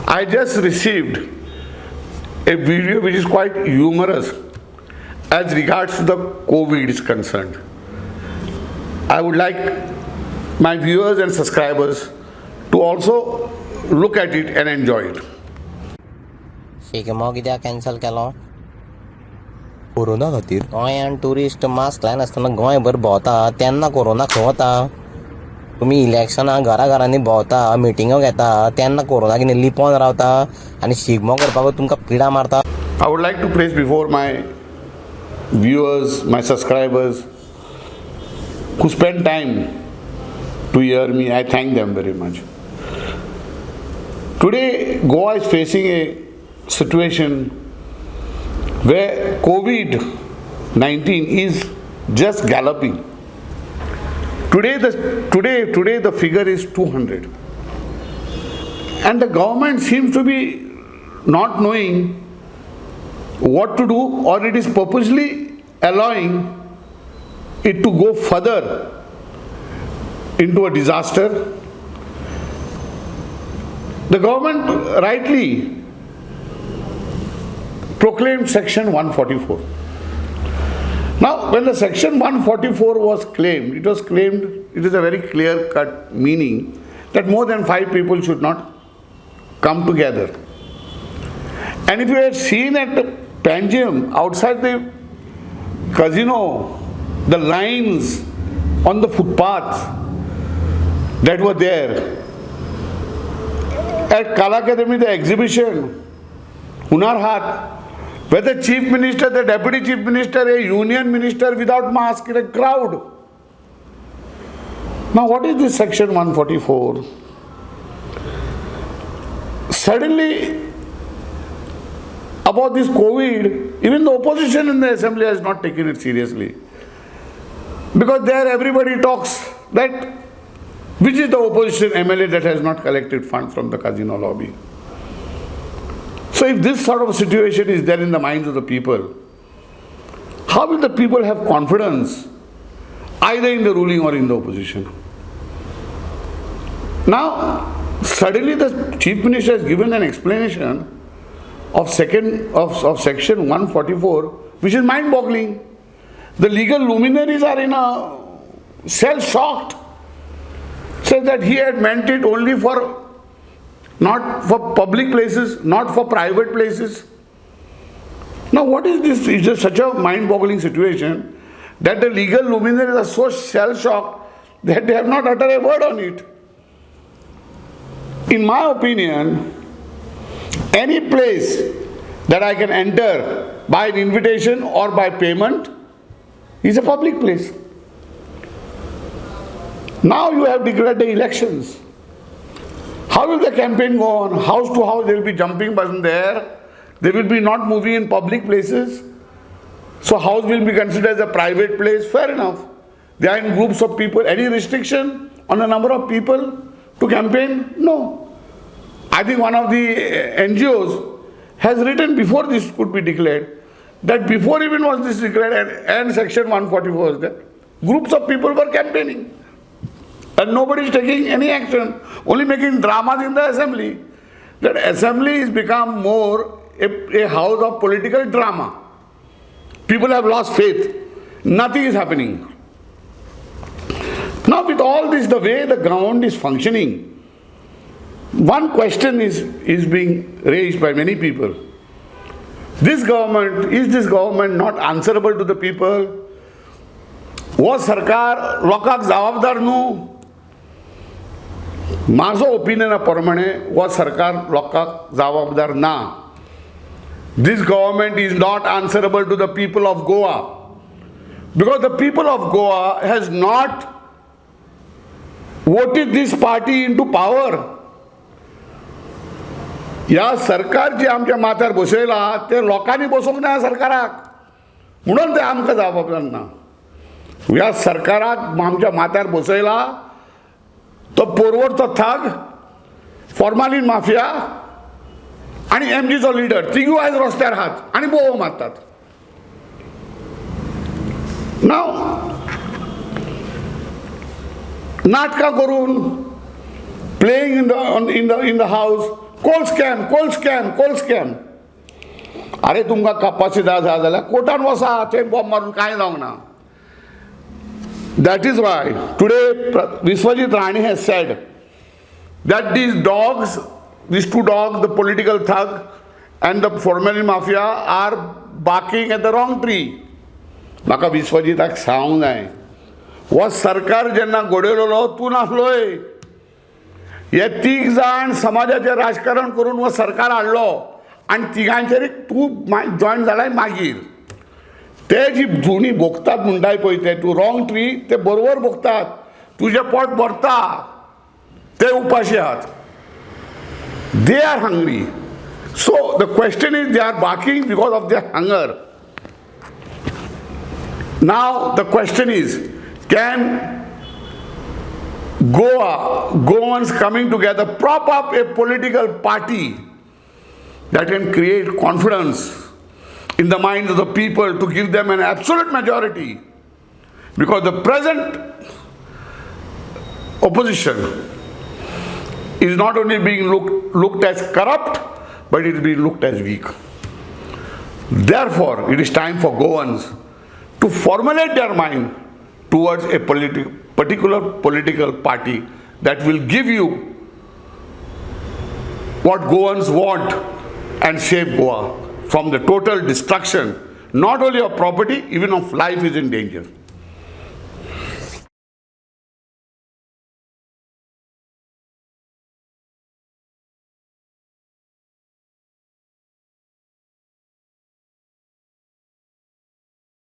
I just received a video which is quite humorous as regards to the COVID is concerned. I would like my viewers and subscribers to also look at it and enjoy it. Shigmo कित्याक cancel केलो? Corona खातीर. गोंयान tourist mask लायनासतना गोंयभर भोंवता तेन्ना corona खंय वता? तुमी इलेक्शनाक घरांनी भोंवता मिटिंगो घेता तेन्ना कोरोना कितें लिपोन रावता आनी शिगमो करपाक तुमकां पिडा मारता. I would like to place before my viewers, my subscribers who spend time to hear me, I thank them very much. Today, Goa is facing a situation where COVID-19 is just galloping. Today the figure is 200. And the government seems to be not knowing what to do, or it is purposely allowing it to go further into a disaster. The government rightly proclaimed Section 144. Now, when the Section 144 was claimed, it is a very clear-cut meaning that more than 5 people should not come together. And if you had seen at the Panjim, outside the casino, the lines on the footpaths that were there, at Kala Academy, the exhibition, Hunar Haat, where the chief minister, the deputy chief minister, a union minister without mask in a crowd. Now what is this Section 144? Suddenly, about this COVID, even the opposition in the assembly has not taken it seriously. Because there everybody talks that which is the opposition MLA that has not collected funds from the casino lobby. So if this sort of a situation is there in the minds of the people, how will the people have confidence either in the ruling or in the opposition? Now, suddenly the chief minister has given an explanation of Section 144, which is mind-boggling. The legal luminaries are in a shell-shocked. Says that he had meant it only for, not for public places, not for private places. Now what is this? It's just such a mind-boggling situation that the legal luminaries are so shell-shocked that they have not uttered a word on it. In my opinion, any place that I can enter by an invitation or by payment is a public place. Now you have declared the elections. How will the campaign go on? House to house they will be jumping from there. They will be not moving in public places. So house will be considered as a private place. Fair enough. They are in groups of people. Any restriction on the number of people to campaign? No. I think one of the NGOs has written before this could be declared, that before even was this declared and Section 144 was there, groups of people were campaigning. And nobody is taking any action, only making dramas in the assembly. That assembly has become more a house of political drama. People have lost faith. Nothing is happening. Now with all this, the way the ground is functioning, one question is being raised by many people. Is this government not answerable to the people? Was Sarkar lokak jawabdar nu? माझो opinion प्रमाणे वो सरकार लोकांक जबाबदार ना. This government is not answerable to the people of Goa, because the people of Goa has not voted this party into power. या सरकार जे आमच्या माथ्यार बसयला ते लोकांनी बसोवंक ना सरकाराक, म्हणून ते आमकां जबाबदार ना. ह्या सरकाराक आमच्या माथ्यार बसयला तो पोरवोरचो थग, फॉर्मालीन माफिया आणि एमजीचो लिडर, तिगूय आयज रस्त्यार आहात आणि बोव मारतात. नाव नाटकां करून playing in the house, coal scam. अरे तुमकां कपासिटी जाय जाल्यार कोर्टान वसा, थंय बॉम्ब मारून कांय जावंक ना. That is why today Viswajit Rane has said that these two dogs, the political thug and the formalin mafia are barking at the wrong tree. म्हाका विश्वजिताक सांगूंक जाय, हो सरकार जेन्ना घडयलो तूं नासलोय. हे तीग जाण समाजाचें राजकारण करून हो सरकार हाडलो आनी तिगांचेर तूं जॉयन जालाय मागीर. ते जी जुनी भोगतात म्हणटाय पळय ते तूं रॉंग ट्री, ते बरोबर भोगतात. तुजें पोट भरता, ते उपाशी आहात. They are hungry. So the question is, they are barking because of their hunger. Now the question is, can Goans coming together prop up a political party that can create confidence in the minds of the people to give them an absolute majority? Because the present opposition is not only being looked as corrupt, but it is being looked as weak. Therefore, it is time for Goans to formulate their mind towards a particular political party that will give you what Goans want and save Goa from the total destruction, not only of property, even of life is in danger.